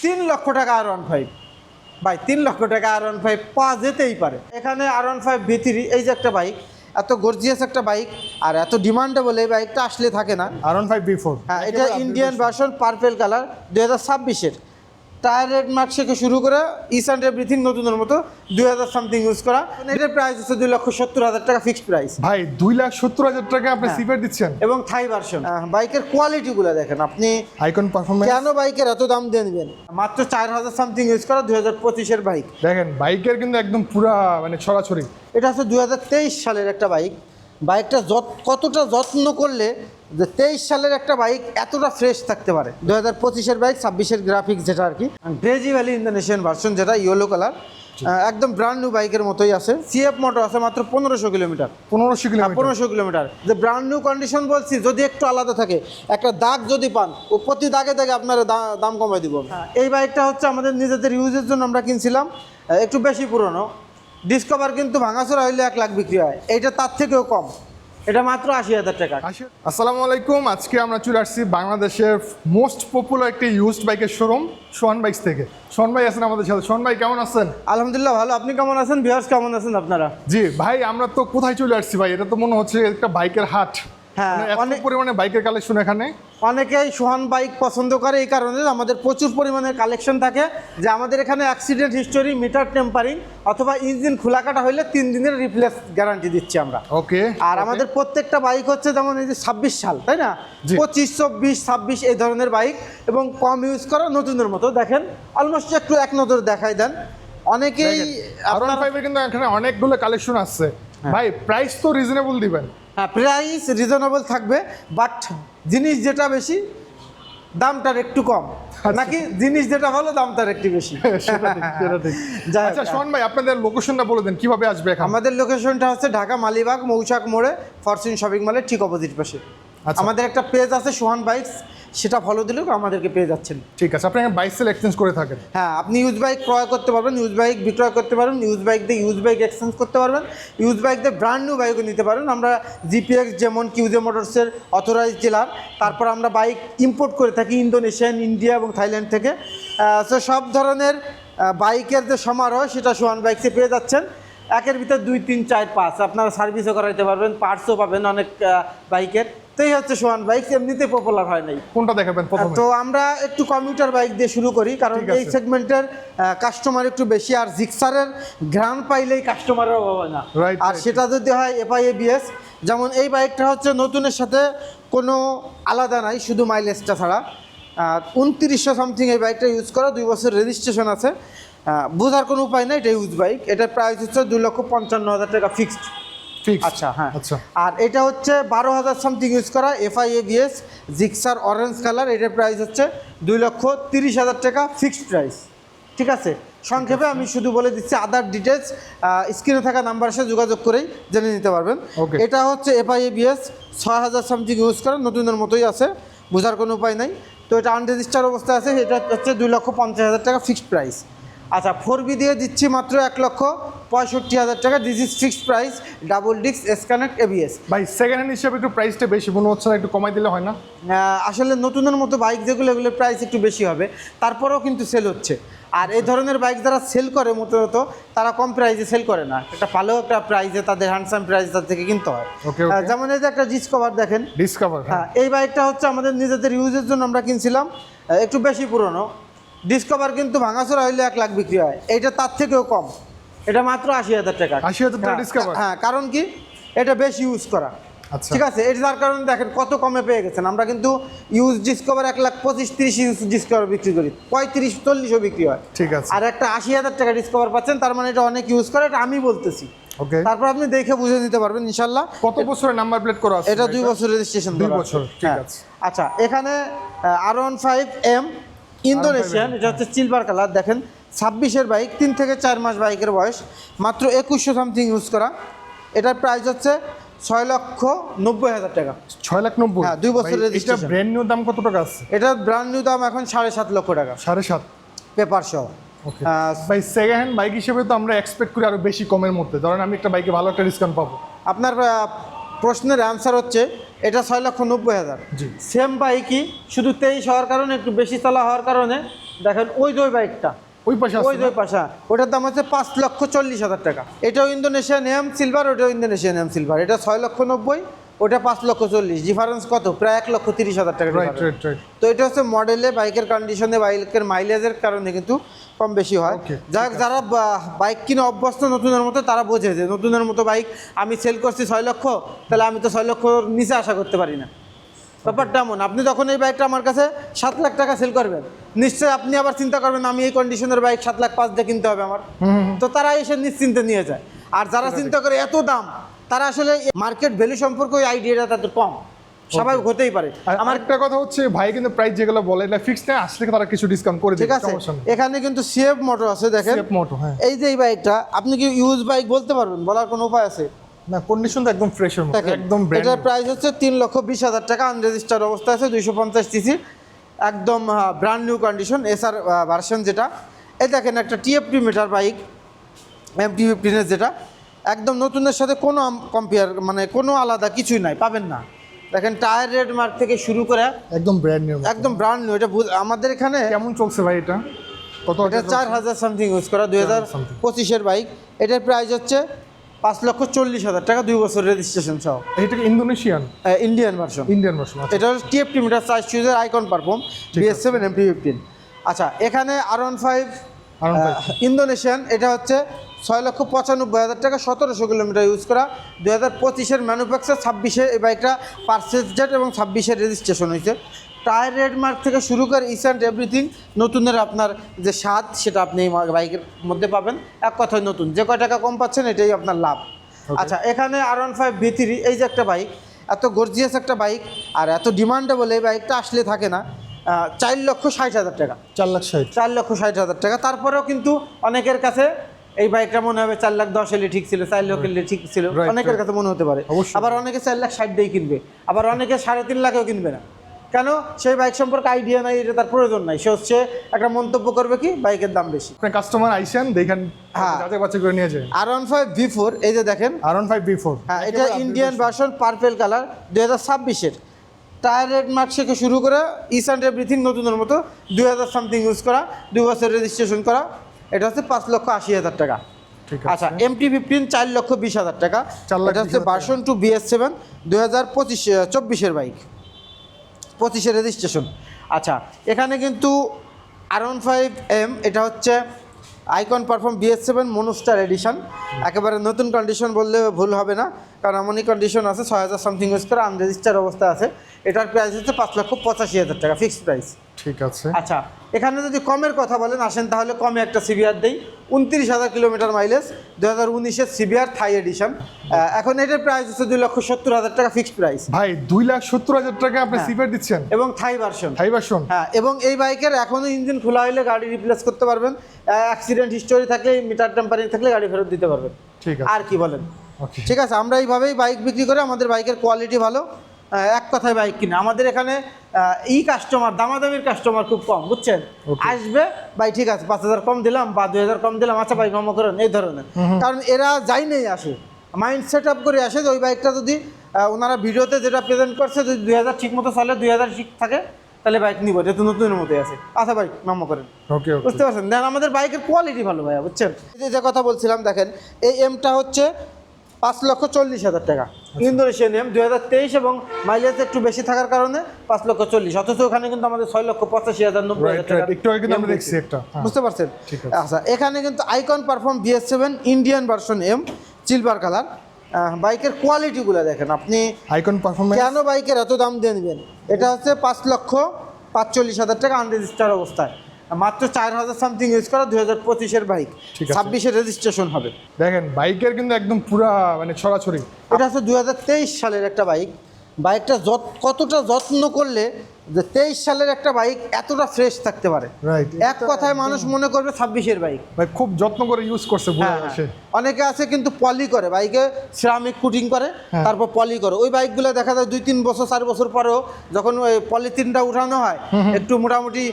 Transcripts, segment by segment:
3,00,000 টাকা R15 ভাই, 3,00,000 টাকা R15 পাওয়া যেতেই পারে। এখানে R15 V3, এই যে একটা বাইক, এত গর্জিয়াস একটা বাইক আর এত ডিমান্ডেবল, এই বাইকটা আসলে থাকে না। R15 V4, হ্যাঁ, এটা ইন্ডিয়ান ভার্সন, পার্পেল কালার, 2026-এর। টায়ার রেড মার্ক থেকে শুরু করে ইস অ্যান্ড এভরিথিং নতুনের মতো 2000 সামথিং ইউজ করা। এটার প্রাইস হচ্ছে 2,70,000 টাকা ফিক্সড প্রাইস। ভাই 2,70,000 টাকা আপনি সিফার দিচ্ছেন এবং থাই ভার্সন। বাইকের কোয়ালিটিগুলো দেখেন আপনি, আইকন পারফরম্যান্স। কেন বাইকের এত দাম দিয়ে নেবেন? মাত্র 4,000 সামথিং ইউজ করা, 2025-এর বাইক। দেখেন বাইকের কিন্তু একদম পুরা মানে ছড়াছড়ি। এটা হচ্ছে 2023 সালের একটা বাইক। বাইকটা কতটা যত্ন করলে যে 23 সালের একটা বাইক এতটা ফ্রেশ থাকতে পারে। 2025-এর বাইক, 26-এর গ্রাফিক্স যেটা আর কি। গ্রেজি ভ্যালি ইন্দোনেশিয়ান ভার্সন, যেটা ইয়েলো কালার, একদম ব্র্যান্ড নিউ বাইকের মতোই আছে। সিএফ মোটর আছে মাত্র 1500 কিলোমিটার। 1500 কিলোমিটার, যে ব্র্যান্ড নিউ কন্ডিশন বলছি। যদি একটু আলাদা থাকে, একটা দাগ যদি পান, ও প্রতি দাগে দাগে আপনার দাম কমাই দিব। এই বাইকটা হচ্ছে আমাদের নিজেদের ইউজের জন্য আমরা কিনছিলাম, একটু বেশি পুরনো। ডিসকভার কিন্তু ভাঙাচোরা হইলে 1 লাখ বিক্রি হয়, এইটা তার থেকেও কম। এটা মাত্র 80,000 টাকা। আসসালামু আলাইকুম, আজকে আমরা চলে আসছি বাংলাদেশের মোস্ট পপুলার একটি ইউজড বাইকের শোরুম সোহান বাইকস থেকে। সোহান ভাই আছেন আমাদের সাথে। সোহান ভাই কেমন আছেন? আলহামদুলিল্লাহ ভালো, আপনি কেমন আছেন? ভিউয়ার্স কেমন আছেন আপনারা? জি ভাই, আমরা তো কোথায় চলে আসছি ভাই? এটা তো মনে হচ্ছে একটা বাইকের হাট। হ্যাঁ, অনেক পরিমাণে বাইকের কালেকশন এখানে। অনেকেই সোহান বাইক পছন্দ করে, এই কারণে আমাদের প্রচুর পরিমাণে কালেকশন থাকে। যে আমাদের এখানে অ্যাক্সিডেন্ট হিস্টোরি, মিটার টেম্পারিং অথবা ইঞ্জিন খোলাকাটা হইলে 3 দিনের রিপ্লেস গ্যারান্টি দিচ্ছি আমরা। ওকে। আর আমাদের প্রত্যেকটা বাইক হচ্ছে যেমন এই যে 26 সাল, তাই না? 25, 24, 26 এই ধরনের বাইক, এবং কম ইউজ করা নতুনের মতো। দেখেন অলমোস্ট একটু এক নজর দেখাই দেন। অনেকেই R15 কিন্তু এখানে অনেকগুলো কালেকশন আছে ভাই। প্রাইস তো রিজনেবল দিবেন? হ্যাঁ, প্রাইস রিজনেবল থাকবে, বাট জিনিস যেটা বেশি দামটার একটু কম, নাকি জিনিস যেটা ভালো দামটার একটু বেশি। আচ্ছা সোহান ভাই, আপনাদের লোকেশনটা বলে দেন, কিভাবে আসবে এখানে? আমাদের লোকেশনটা হচ্ছে ঢাকা মালিবাগ মৌচাক মোড়ে, ফরচুন শপিং মলের ঠিক অপোজিট পাশে। আমাদের একটা পেজ আছে সোহান বাইকস, সেটা ফলো দিলেও আমাদেরকে পেয়ে যাচ্ছেন। ঠিক আছে। আপনি বাইক সেল এক্সচেঞ্জ করে থাকেন? হ্যাঁ, আপনি ইউজ বাইক ক্রয় করতে পারবেন, ইউজ বাইক বিক্রয় করতে পারবেন, ইউজ বাইক দিয়ে ইউজ বাইক এক্সচেঞ্জ করতে পারবেন, ইউজ বাইক দিয়ে ব্র্যান্ড নিউ বাইকও নিতে পারবেন। আমরা জিপিএক্স যেমন কিউজে মোটরসের অথরাইজ ডিলার। তারপর আমরা বাইক ইম্পোর্ট করে থাকি ইন্দোনেশিয়ান, ইন্ডিয়া এবং থাইল্যান্ড থেকে। সো সব ধরনের বাইকের যে সমারোহ, সেটা সোহান বাইকসে পেয়ে যাচ্ছেন। একের ভিতর 2, 3, 4, 5 আপনারা সার্ভিসও করাইতে পারবেন, পার্টসও পাবেন অনেক বাইকের। তো এই হচ্ছে সোহান বাইক, এমনিতে পপুলার হয় নাই। কোনটা দেখাবেন প্রথমে? তো আমরা একটু কমিউটার বাইক দিয়ে শুরু করি, কারণ এই সেগমেন্টের কাস্টমার একটু বেশি। আর জিক্সারের ঘ্রাণ পাইলেই কাস্টমারের অভাব হয় না। আর সেটা যদি হয় এফআই এবিএস, যেমন এই বাইকটা হচ্ছে নতুনের সাথে কোনো আলাদা নাই, শুধু মাইলেজটা ছাড়া। 2900 সামথিং এই বাইকটা ইউজ করা, 2 বছর রেজিস্ট্রেশন আছে। বোঝার কোনো উপায় নাই, এটা ইউজ বাইক। এটার প্রাইস হচ্ছে 2,55,000 টাকা ফিক্সড। আচ্ছা, হ্যাঁ। আচ্ছা, আর এটা হচ্ছে 12,000 সামথিং ইউজ করা, FI ABS, Gixxer orange colour. এটার প্রাইস হচ্ছে 2,30,000 টাকা ফিক্সড প্রাইস। ঠিক আছে, সংক্ষেপে আমি শুধু বলে দিচ্ছি, আদার ডিটেলস স্ক্রিনে থাকা নাম্বারের সাথে যোগাযোগ করেই জেনে নিতে পারবেন। এটা হচ্ছে এফআই এবিএস, 6,000 সামথিং ইউজ করা, নতুনের মতোই আছে, বোঝার কোনো উপায় নাই। তো এটা আনরেজিস্টার অবস্থায় আছে। এটা হচ্ছে 2,50,000 টাকা ফিক্সড প্রাইস। আচ্ছা, 4B দিয়ে দিচ্ছি মাত্র 1,65,000 টাকা। This is fixed price, double disc S connect ABS. ভাই সেকেন্ড হ্যান্ড হিসেবে একটু প্রাইসটা বেশি মনে হচ্ছে না? একটু কমাই দিলে হয় না? আসলে নতুনের মতো বাইক যেগুলো, এগুলোর প্রাইস একটু বেশি হবে, তারপরেও কিন্তু সেল হচ্ছে। আর এই ধরনের বাইক যারা সেল করে মূলত, তারা কম প্রাইসে সেল করে না, একটা ভালো একটা প্রাইসে, তাদের হ্যান্ডসাম প্রাইস তার থেকে কিনতে হয়। যেমন এই যে একটা ডিসকভার দেখেন, ডিসকভার। হ্যাঁ, এই বাইকটা হচ্ছে আমাদের নিজেদের ইউজের জন্য আমরা কিনছিলাম, একটু বেশি পুরনো। ডিসকভার কিন্তু ভাঙাচোরা হইলে 1 লাখ বিক্রি হয়, এইটা তার থেকেও কম। এটা মাত্র 80,000 টাকা। 80,000 টাকা ডিসকভার? হ্যাঁ, কারণ কি, এটা বেশি ইউজ করা। আচ্ছা, ঠিক আছে, এটা যার কারণে দেখেন কত কমে পেয়ে গেছেন। আমরা কিন্তু ইউজ ডিসকভার 1,25,30 ইউজ ডিসকভার বিক্রি করি, 35-40ও বিক্রি হয়। ঠিক আছে। আর একটা 80,000 টাকা ডিসকভার পাচ্ছেন, তার মানে এটা অনেক ইউজ করে, এটা আমি বলতেছি। তারপর আপনি দেখে বুঝে নিতে পারবেন ইনশাল্লাহ। কত বছরের নাম্বার প্লেট করা আছে? এটা 2 বছর রেজিস্ট্রেশন। 2 বছর, ঠিক আছে। আচ্ছা, এখানে R15M ইন্দোনেশিয়ান, এটা হচ্ছে সিলভার কালার। দেখেন 26-এর বাইক, 3 থেকে 4 মাস বাইকের বয়স, মাত্র 2,100 সামথিং ইউজ করা। এটার প্রাইস হচ্ছে 6,90,000 টাকা। 6,90,000? হ্যাঁ, 2 বছর রেজিস্ট্রেশন। এটা ব্র্যান্ড নিউ দাম কত টাকা আছে? এটা ব্র্যান্ড নিউ দাম এখন 7.5 লক্ষ টাকা, 7.5 পেপার সহ। ভাই সেকেন্ড হ্যান্ড বাইক হিসেবে তো আমরা এক্সপেক্ট করি আরো বেশি কমের মধ্যে। ধরেন আমি একটা বাইকে ভালো একটা ডিসকাউন্ট পাবো। আপনার প্রশ্নের অ্যান্সার হচ্ছে এটা 6,90,000। জি। সেম বাইকই, শুধু 23 হওয়ার কারণে, একটু বেশি চালা হওয়ার কারণে দেখেন ওই যে ওই বাইকটা, ওই পাশে ওই আছে যে পাশা, ওটার দাম হচ্ছে 5,40,000 টাকা। এটাও ইন্দোনেশিয়ান এম সিলভার, ওটাও ইন্দোনেশিয়ান এম সিলভার। এটা 6,90,000, ওটা 5,40,000। ডিফারেন্স কত? প্রায় 1,30,000 টাকা রাইট difference। Right right. তো এটা হচ্ছে মডেলে, বাইকের কন্ডিশনে, বাইকের মাইলেজের কারণে কিন্তু কম বেশি হয়। Okay, যাক, যারা বাইক কিনে অভ্যস্ত নতুনের মতো, তারা বোঝে যে নতুনের মতো বাইক আমি সেল করছি 6 লক্ষ, তাহলে আমি তো 6 লক্ষর নিচে আশা করতে পারি না। ব্যাপারটা এমন, আপনি যখন এই বাইকটা আমার কাছে 7 লাখ টাকা সেল করবেন, নিশ্চয়ই আপনি আবার চিন্তা করবেন আমি এই কন্ডিশনের বাইক 7,05,000 দিয়ে কিনতে হবে আমার। তো তারা এসে নিশ্চিন্তে নিয়ে যায়। আর যারা চিন্তা করে এত দাম, তারা আসলে মার্কেট ভ্যালু সম্পর্কে ওই আইডিয়াটা তাদের কম। স্বাভাবিক হতেই পারে। আর আমার একটা কথা হচ্ছে ভাই কিন্তু প্রাইস যেগুলো বলে এটা ফিক্সড না, আসলে তারা কিছু ডিসকাউন্ট করে ঠিক দেবে, আছে, সমস্যা নেই। এখানে কিন্তু সিএফ মোটর আছে, দেখেন সেফ মোটো, হ্যাঁ। এই যে এই বাইকটা আপনি কি ইউজ বাইক বলতে পারবেন? বলার কোনো উপায় আছে? না, কন্ডিশন তো একদম ফ্রেশের মতো, দেখেন, একদম ব্র্যান্ড। এটার প্রাইস হচ্ছে 3,20,000 টাকা, আনরেজিস্টার্ড অবস্থা আছে, 250 সিসি, একদম brand new condition, SR version যেটা। এই দেখেন একটা টিএফটি মিটার বাইক, MT-15 যেটা একদম নতুনের সাথে কোনো কম্পেয়ার, মানে কোনো আলাদা কিছুই নাই, পাবেন না। দেখেন টায়ার রেড মার্ক থেকে শুরু করে একদম ব্র্যান্ড নিউ, একদম ব্র্যান্ড নিউ। এটা আমাদের এখানে কেমন চলছে ভাই এটা? কত? এটা 4,000 সামথিং ইউজ করা, 2025-এর বাইক। এটার প্রাইস হচ্ছে 5,40,000 টাকা, 2 বছর রেজিস্ট্রেশন সহ। এটা কি Indonesian? Indian version. Indian version. এটা হচ্ছে টিএফটি মিটার, সাইজ চুজের আইকন পারফর্ম, BS7 MT-15। আচ্ছা, এখানে R15 ইন্দোনেশিয়ান, এটা হচ্ছে 6,95,000 টাকা, 1,700 কিলোমিটার ইউজ করা, 2025-এর ম্যানুফ্যাকচার, 26-এ এই বাইকটা পারচেজ ডেট এবং 26-এর রেজিস্ট্রেশন হয়েছে। টায়ার রেড মার্ক থেকে শুরু করে ইচ অ্যান্ড এভরিথিং নতুনের আপনার যে স্বাদ, সেটা আপনি এই বাইকের মধ্যে পাবেন। এক কথায় নতুন, যে কয় টাকা কম পাচ্ছেন এটাই আপনার লাভ। আচ্ছা, এখানে R15 V3, এই যে একটা বাইক, এত গর্জিয়াস একটা বাইক আর এত ডিমান্ডেবল, এই বাইকটা আসলে থাকে না। 4,60,000 টাকা, 4,60,000। 4,60,000 টাকা। তারপরেও কিন্তু অনেকের কাছে এই বাইকটা মনে হবে 4,10,000 হলে ঠিক ছিল, 4 লক্ষ হলে ঠিক ছিল, Right, অনেকের right. কাছে মনে হতে পারে। অবশ্যই। আবার অনেকে 4,60,000 দিয়েই কিনবে, আবার অনেকে 3.5 লাখেও কিনবে না। কেন? সেই বাইক সম্পর্কে আইডিয়া নাই, এটা তার প্রয়োজন নাই। সে হচ্ছে একটা মন্তব্য করবে কি বাইকের দাম বেশি। আপনার কাস্টমার আইসেন দেখেন, হ্যাঁ। যাচাই বাছাই করে নিয়ে যায়। R15 V4, এই যে দেখেন, R15 V4, হ্যাঁ, এটা ইন্ডিয়ান ভার্সন, পার্পেল কালার, 2026-এর। টায়ার রেড মার্ক থেকে শুরু করে ইচ অ্যান্ড এভরিথিং নতুনের মতো, 2,000 সামথিং ইউজ করা, 2 বছর রেজিস্ট্রেশন করা। এটা হচ্ছে 5,80,000 টাকা। ঠিক আচ্ছা, আছে। MT-15 4,20,000 টাকা। 4,20,000 এটা হচ্ছে ভার্সন 2 BS7, 2024-এর বাইক, 25-এর রেজিস্ট্রেশন। আচ্ছা, এখানে কিন্তু R15M, এটা হচ্ছে আইকন পারফর্ম BS7 মনোস্টার এডিশন, একেবারে নতুন কন্ডিশন বললে ভুল হবে না, কারণ এমনই কন্ডিশন আছে, 6,000 সামথিং ইউজ করে, আনরেজিস্টার অবস্থা আছে। এটার প্রাইস হচ্ছে 5,85,000 টাকা, ফিক্সড প্রাইস। ঠিক আছে। আচ্ছা, এখানে যদি কমের কথা বলেন, আসেন তাহলে কমে একটা সিবিআর দেই, 29,000 কিলোমিটার মাইলেজ, 2019-এর সিবিআর থাই এডিশন। এখন এটার প্রাইস হচ্ছে 2,70,000 টাকা, ফিক্সড প্রাইস। ভাই 2,70,000 টাকা আপনি সিফার দিচ্ছেন? এবং থাই ভার্সন। High version. হ্যাঁ, এবং এই বাইকের এখনও ইঞ্জিন খোলা হলে গাড়ি রিপ্লেস করতে পারবেন, অ্যাক্সিডেন্ট হিস্টোরি থাকলে, মিটার টেম্পারিং থাকলে গাড়ি ফেরত দিতে পারবেন। ঠিক আছে। আর কি বলেন? ওকে। ঠিক আছে, আমরা এইভাবেই বাইক বিক্রি করে, আমাদের বাইকের কোয়ালিটি ভালো, এক কথায় বাইক কিনে। আমাদের এখানে কাস্টমার, দামাদামির কাস্টমার খুব কম, বুঝছেন? আসবে ভাই, ঠিক আছে 5,000 কম দিলাম বা 2,000 কম দিলাম, আচ্ছা ভাই মামা করেন, এই ধরনের। কারণ এরা যাই নেই আসে, মাইন্ড সেট আপ করে আসে যে ওই বাইকটা যদি ওনারা ভিডিওতে যেটা প্রেজেন্ট করছে, যদি 2,000 ঠিক মতো চলে, 2,000 ঠিক থাকে, তাহলে বাইক নিব, যেহেতু নতুনের মতোই আছে, আচ্ছা ভাই মামা করেন। ওকে ওকে। বুঝতে পারছেন? দেন আমাদের বাইকের কোয়ালিটি ভালো ভাইয়া, বুঝছেন? এই যে কথা বলছিলাম, দেখেন এই এমটা হচ্ছে 5,40,000 টাকা, ইন্দোনেশিয়ান এম, 2023 এবং মাইলেজ একটু বেশি থাকার কারণে 5,40,000। অথচ ওখানে কিন্তু আমাদের 6,85,000, 90,000 রাইট টাকা। রাইট, একটু আগে কিন্তু আমরা দেখছি একটা। হ্যাঁ। বুঝতে পারছেন? ঠিক আছে। আচ্ছা, এখানে কিন্তু icon perform BS7 Indian version M, silver colour. বাইকের কোয়ালিটিগুলো দেখেন আপনি, আইকন পারফরম্যান্স। কেন বাইকের এত দাম দিয়ে নেবেন? এটা হচ্ছে 5,45,000 টাকা, আনরেজিস্টার্ড অবস্থায়, মাত্র 4,000 সামথিং ইউজ করা, 2025-এর বাইক, ঠিক আছে। 26-এর রেজিস্ট্রেশন হবে। দেখেন বাইকের কিন্তু একদম পুরা মানে ছড়াছড়ি। এটা হচ্ছে 2023 সালের একটা বাইক। বাইকটা কতটা যত্ন করলে যে 23 সালের একটা বাইক এতটা ফ্রেশ থাকতে পারে। রাইট। এক কথায় মানুষ মনে করবে 26-এর বাইক। ভাই খুব যত্ন করে ইউজ করছে বুঝা হ্যাঁ, যাচ্ছে। অনেকে আছে কিন্তু পলি করে, বাইকে সিরামিক কুটিং করে, হ্যাঁ। তারপর পলি করে। ওই বাইকগুলো দেখা যায় 2-3 বছর 4 বছর পরেও যখন ওই পলিথিনটা উঠানো হয়, একটু মোটামুটি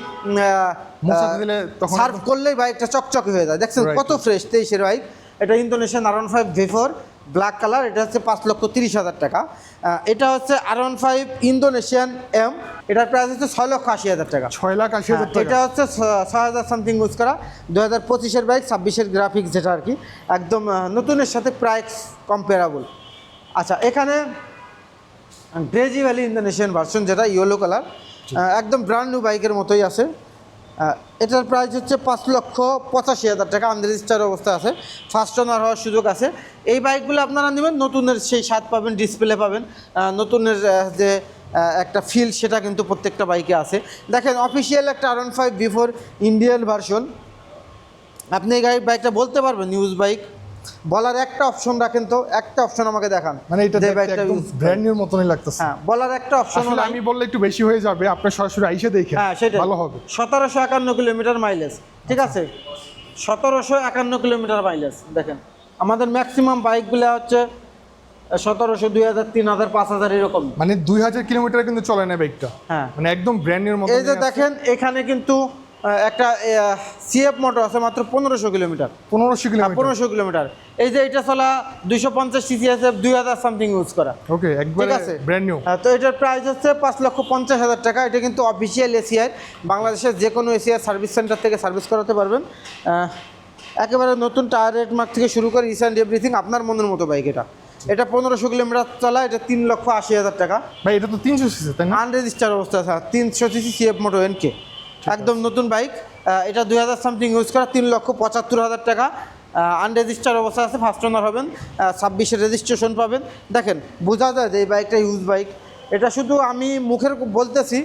মোছা দিলে তখন সার্ভ করলেই বাইকটা চকচকে হয়ে যায়। দেখছেন Right. কত ফ্রেশ 23-এর বাইক। এটা Indonesian R15 V4, black colour, এটা হচ্ছে 5,30,000 টাকা। এটা হচ্ছে R15 ইন্দোনেশিয়ান এম, এটার প্রাইস হচ্ছে 6,80,000 টাকা। 6,80,000 টাকা। এটা হচ্ছে 6,000 সামথিং ইউজ করা, 2025-এর বাইক, 26-এর গ্রাফিক্স যেটা আর কি, একদম নতুনের সাথে প্রাইস কম্পেয়ারেবল। আচ্ছা, এখানে গ্রেজি ভ্যালি ইন্দোনেশিয়ান ভার্সন যেটা ইয়েলো কালার, একদম ব্র্যান্ড নিউ বাইকের মতোই আছে। এটার প্রাইস হচ্ছে 5,85,000 টাকা, আনরেজিস্টার অবস্থায় আছে, ফার্স্ট ওনার হওয়ার সুযোগ আছে। এই বাইকগুলো আপনারা নেবেন, নতুনের সেই স্বাদ পাবেন, ডিসপ্লে পাবেন, নতুনের যে একটা ফিল সেটা কিন্তু প্রত্যেকটা বাইকে আছে। দেখেন অফিসিয়াল একটা R15 বিফোর ইন্ডিয়ান ভার্সন, আপনি এই বাইকটা বলতে পারবেন নিউজ বাইক, বলার একটা অপশন রাখেন, তো একটা অপশন আমাকে দেখান, মানে এটা যে দেখতে বাইকটা একদম ব্র্যান্ড নিউর মতনই লাগতেছে। হ্যাঁ, বলার একটা অপশন। আসলে আমি বললে একটু বেশি হয়ে যাবে, আপনার সরাসরি আইসা দেখে হ্যাঁ, সেটা ভালো হবে। 1751 কিলোমিটার মাইলেজ, ঠিক আছে, 1751 কিলোমিটার মাইলেজ। দেখেন আমাদের ম্যাক্সিমাম বাইকগুলো হচ্ছে 1700, 2000, 3000, 5000 এরকম। মানে 2000 কিলোমিটার কিন্তু চলে না বাইকটা। হ্যাঁ, মানে একদম ব্র্যান্ড নিউর মতো। এই যে দেখেন এখানে কিন্তু একটা সিএফ মোটর আছে মাত্র 1500 কিলোমিটার। 1500 কিলোমিটার। 1500 কিলোমিটার। এই যে এটা চলা 250 সিসি আছে, 2000 সামথিং ইউজ করা। ওকে, একবারে ঠিক আছে, ব্র্যান্ড নিউ। তো এটার প্রাইস হচ্ছে 5,50,000 টাকা। এটা কিন্তু অফিসিয়াল এসিআই, বাংলাদেশের যে কোনো এসিআই সার্ভিস সেন্টার থেকে সার্ভিস করাতে পারবেন। একেবারে নতুন টায়ার রেট মার্ক থেকে শুরু করে ইস অ্যান্ড এভরিথিং আপনার মনের মতো বাইক। এটা 1500 কিলোমিটার চলা, এটা 3,80,000 টাকা। ভাই এটা তো 300 সিসি তাই না? আনরেজিস্টার অবস্থা আছে, 300 সিসি সিএফ মোটো এনকে, একদম নতুন বাইক। এটা 2000 সামথিং ইউজ করা, 3,75,000 টাকা। আনরেজিস্টার অবস্থা আছে, ফার্স্ট ওনার হবেন, 26-এর রেজিস্ট্রেশন পাবেন। দেখেন বোঝা যায় যে এই বাইকটা ইউজ বাইক। এটা শুধু আমি মুখের বলতেছি,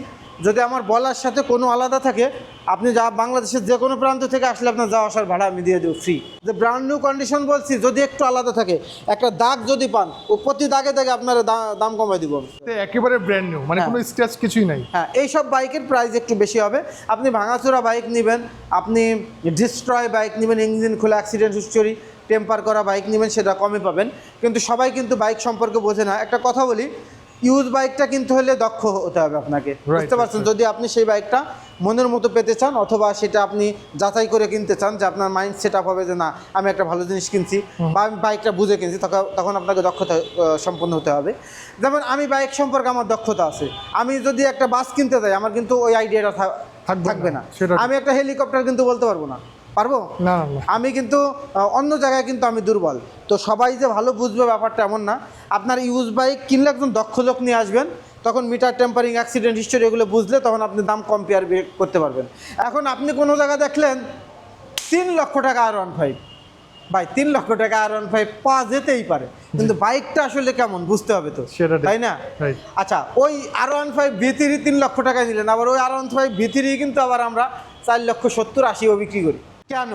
যদি আমার বলার সাথে কোনো আলাদা থাকে, আপনি যা বাংলাদেশের যে কোনো প্রান্ত থেকে আসলে আপনার যাওয়া আসার ভাড়া আমি দিয়ে দেবো ফ্রি। যে ব্র্যান্ড নিউ কন্ডিশন বলছি, যদি একটু আলাদা থাকে, একটা দাগ যদি পান, ও প্রতি দাগে দাগে আপনার দাম কমাই দিব আমি। একেবারে ব্র্যান্ড নিউ, মানে কোনো স্ক্র্যাচ কিছুই নাই। হ্যাঁ, এইসব বাইকের প্রাইস একটু বেশি হবে। আপনি ভাঙাচোরা বাইক নেবেন, আপনি ডিস্ট্রয় বাইক নেবেন, ইঞ্জিন খোলা, অ্যাক্সিডেন্ট হিস্টোরি, টেম্পার করা বাইক নেবেন, সেটা কমে পাবেন। কিন্তু সবাই কিন্তু বাইক সম্পর্কে বোঝে না। একটা কথা বলি, ইউজ বাইকটা কিনতে হলে দক্ষ হতে হবে আপনাকে, বুঝতে পারছেন? যদি আপনি সেই বাইকটা মনের মতো পেতে চান, অথবা সেটা আপনি যাচাই করে কিনতে চান, যে আপনার মাইন্ড সেট আপ হবে যে না আমি একটা ভালো জিনিস কিনছি বা আমি বাইকটা বুঝে কিনছি, তখন আপনাকে দক্ষতা সম্পন্ন হতে হবে। যেমন আমি বাইক সম্পর্কে আমার দক্ষতা আছে, আমি যদি একটা বাস কিনতে যাই আমার কিন্তু ওই আইডিয়াটা থাকবে না। আমি একটা হেলিকপ্টার কিন্তু বলতে পারবো না, পারবো না। আমি কিন্তু অন্য জায়গায় কিন্তু আমি দুর্বল। তো সবাই যে ভালো বুঝবে ব্যাপারটা এমন না। আপনার ইউজ বাইক কিনলে একজন দক্ষ লোক নিয়ে আসবেন, তখন মিটার, টেম্পারিং, অ্যাক্সিডেন্ট হিস্টোরি এগুলো বুঝলে তখন আপনি দাম কম্পেয়ার করতে পারবেন। এখন আপনি কোনো জায়গায় দেখলেন 3 লক্ষ টাকা R15, ভাই 3 লক্ষ টাকা R15 পাওয়া যেতেই পারে, কিন্তু বাইকটা আসলে কেমন বুঝতে হবে তো, তাই না? আচ্ছা, ওই R15 V3 3 লক্ষ টাকায় নিলেন, আবার ওই R15 V3 কিন্তু আবার আমরা 4,70,000-80,000 বিক্রি করি। কেন?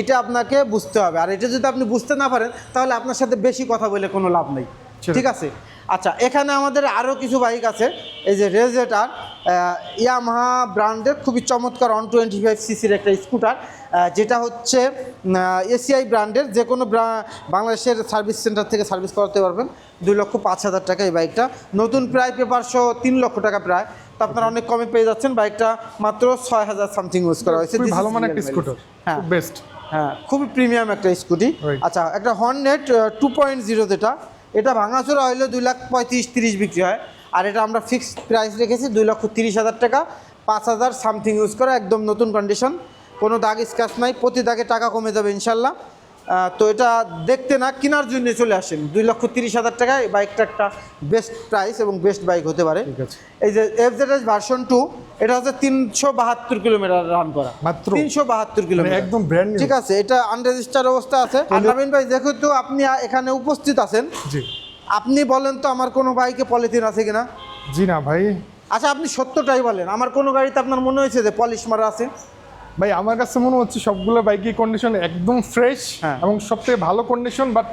এটা আপনাকে বুঝতে হবে। আর এটা যদি আপনি বুঝতে না পারেন, তাহলে আপনার সাথে বেশি কথা বলে কোনো লাভ নেই, ঠিক আছে? আচ্ছা, এখানে আমাদের আরও কিছু বাইক আছে। এই যে রেজেটার, ইয়ামাহা ব্র্যান্ডের খুবই চমৎকার 125 সিসির একটা স্কুটার, যেটা হচ্ছে এসিআই ব্র্যান্ডের, যে কোনো বাংলাদেশের সার্ভিস সেন্টার থেকে সার্ভিস করাতে পারবেন। 2,05,000 টাকা এই বাইকটা, নতুন প্রায় পেপার সহ 3 লক্ষ টাকা প্রায়। তো আপনারা অনেক কমে পেয়ে যাচ্ছেন। বাইকটা মাত্র 6,000 সামথিং ইউজ করা হয়েছে। ভালো মানের একটা স্কুটার, হ্যাঁ বেস্ট, হ্যাঁ, খুবই প্রিমিয়াম একটা স্কুটি। আচ্ছা, একটা হর্নেট 2.0 যেটা, এটা ভাঙাচোরা হইলে 2,35,30 বিক্রি হয়, আর এটা আমরা ফিক্সড প্রাইস রেখেছি 2,30,000 টাকা। 5,000 সামথিং ইউজ করা, একদম নতুন কন্ডিশন, কোনো দাগ স্ক্র্যাচ নাই, প্রতি দাগে টাকা কমে যাবে ইনশাল্লাহ। তো এটা দেখতে না, কেনার জন্য চলে আসেন। 2,30,000 টাকায় এই বাইকটা একটা বেস্ট প্রাইস এবং বেস্ট বাইক হতে পারে। এই যে FZS ভার্সন 2, এটা হচ্ছে 372 কিলোমিটার রান করা, মাত্র 372 কিলোমিটার, একদম ব্র্যান্ড নিউ। ঠিক আছে, এটা আনরেজিস্টার অবস্থা আছে। আর নবীন ভাই, যেহেতু আপনি এখানে উপস্থিত আছেন, জি, আপনি বলেন তো আমার কোনো বাইকে পলিথিন আছে কিনা? জি না ভাই। আচ্ছা, আপনি সত্যটাই বলেন, আমার কোনো গাড়িতে আপনার মনে হয়েছে যে পলিশ মারা আছে? ভাই আমার কাছে মনে হচ্ছে সবগুলো বাইকের কন্ডিশন একদম ফ্রেশ এবং সবথেকে ভালো কন্ডিশন। বাট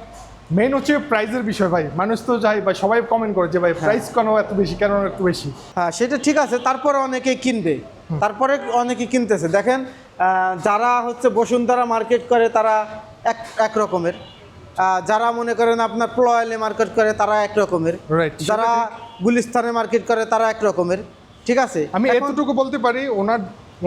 মেইন হচ্ছে প্রাইসের বিষয় ভাই। মানুষ তো যাই ভাই, সবাই কমেন্ট করে যে ভাই প্রাইস কেন এত বেশি, কেন এত বেশি। হ্যাঁ, সেটা ঠিক আছে, তারপরে অনেকে কিনবে, তারপরে অনেকে কিনতেছে। দেখেন, যারা হচ্ছে বসুন্ধরা মার্কেট করে তারা এক রকমের, যারা মনে করেন আপনার প্লয়েলে মার্কেট করে তারা এক রকমের, যারা গুলিস্তানে মার্কেট করে তারা এক রকমের, ঠিক আছে? আমি এতটুকু বলতে পারি,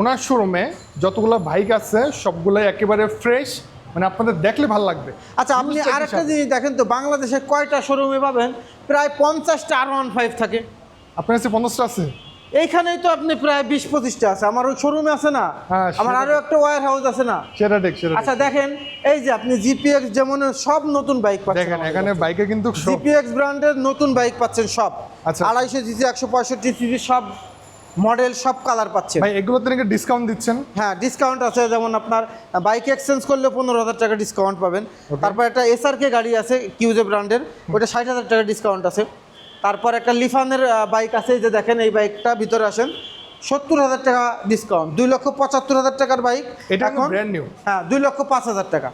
ওনার শোরুমে যতগুলো বাইক আছে সবগুলাই একেবারে ফ্রেশ মানে আপনাদের দেখলে ভালো লাগবে। আচ্ছা, আপনি আরেকটা জিনিস দেখেন তো, বাংলাদেশে কয়টা শোরুমে পাবেন? প্রায় 50টা R15 থাকে। আপনার কাছে 50টা আছে? এইখানেই তো আপনি প্রায় 20-25টা আছে। আমার ওই শোরুমে আছে না, হ্যাঁ, আমার আরো একটা ওয়্যার হাউস আছে না। সেটা ঠিক, সেটা আচ্ছা দেখেন, এই যে আপনি জিপিএক্স যেমন সব নতুন বাইক পাচ্ছেন, দেখেন এখানে বাইকে কিন্তু সব জিপিএক্স ব্র্যান্ডের নতুন বাইক পাচ্ছেন সব। আচ্ছা। 250 সিসি, 165 সিসি, সব মডেল, সব কালার পাচ্ছেন। ভাই এগুলোতে নাকি ডিসকাউন্ট দিচ্ছেন? হ্যাঁ, ডিসকাউন্ট আছে। যেমন আপনার বাইক এক্সচেঞ্জ করলে 15,000 টাকা ডিসকাউন্ট পাবেন। তারপর একটা এসআরকে গাড়ি আছে কিউজে ব্র্যান্ডের, ওটা 60,000 টাকা ডিসকাউন্ট আছে। তারপর একটা লিফানের বাইক আছে, এই যে দেখেন এই বাইকটা, ভিতরে আসেন, 70,000 টাকা ডিসকাউন্ট। 2,75,000 টাকার বাইক এটা এখন এখন, ব্র্যান্ড নিউ। হ্যাঁ 2,05,000 টাকা।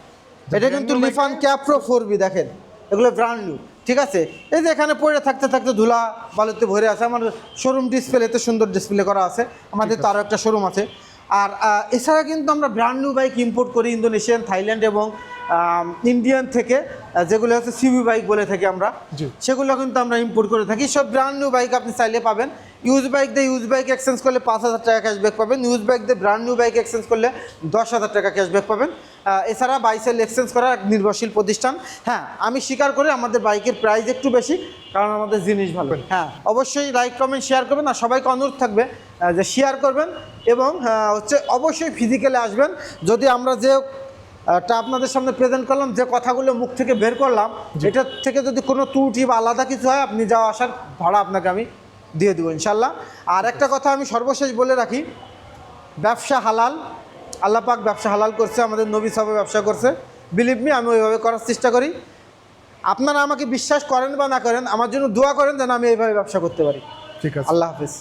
এটা কিন্তু লিফান ক্যাপ্রো 4B, দেখেন এগুলো ব্র্যান্ড নিউ, ঠিক আছে। এই যে এখানে পড়ে থাকতে থাকতে ধুলা বালুতে ভরে আছে। আমার শোরুম ডিসপ্লেতে সুন্দর ডিসপ্লে করা আছে, আমাদের তো আরও একটা শোরুম আছে। আর এছাড়া কিন্তু আমরা ব্র্যান্ড নিউ বাইক ইম্পোর্ট করি ইন্দোনেশিয়ান, থাইল্যান্ড এবং ইন্ডিয়ান থেকে, যেগুলো হচ্ছে সিবি বাইক বলে থাকি আমরা, জি। সেগুলো কিন্তু আমরা ইম্পোর্ট করে থাকি। সব ব্র্যান্ড নিউ বাইক আপনি চাইলে পাবেন। ইউজ বাইক দিয়ে ইউজ বাইক এক্সচেঞ্জ করলে 5,000 টাকা ক্যাশব্যাক পাবেন। ইউজ বাইক দিয়ে ব্র্যান্ড নিউ বাইক এক্সচেঞ্জ করলে 10,000 টাকা ক্যাশব্যাক পাবেন। এছাড়া বাইসেল এক্সচেঞ্জ করার এক নির্ভরশীল প্রতিষ্ঠান। হ্যাঁ, আমি স্বীকার করি আমাদের বাইকের প্রাইস একটু বেশি, কারণ আমাদের জিনিস ভালো। হ্যাঁ, অবশ্যই লাইক কমেন্ট শেয়ার করবেন। আর সবাইকে অনুরোধ থাকবে যে শেয়ার করবেন এবং হচ্ছে অবশ্যই ফিজিক্যালে আসবেন। যদি আমরা যে টা আপনাদের সামনে প্রেজেন্ট করলাম, যে কথাগুলো মুখ থেকে বের করলাম, এটার থেকে যদি কোনো ত্রুটি বা আলাদা কিছু হয়, আপনি যাওয়া আসার ভাড়া আপনাকে আমি দিয়ে দেবো ইনশাল্লাহ। আর একটা কথা আমি সর্বশেষ বলে রাখি, ব্যবসা হালাল, আল্লাহ পাক ব্যবসা হালাল করছে, আমাদের নবী সাহেব ব্যবসা করছে। বিলিভ মি, আমি ওইভাবে করার চেষ্টা করি। আপনারা আমাকে বিশ্বাস করেন বা না করেন, আমার জন্য দোয়া করেন যেন আমি এইভাবে ব্যবসা করতে পারি। ঠিক আছে, আল্লাহ হাফিজ।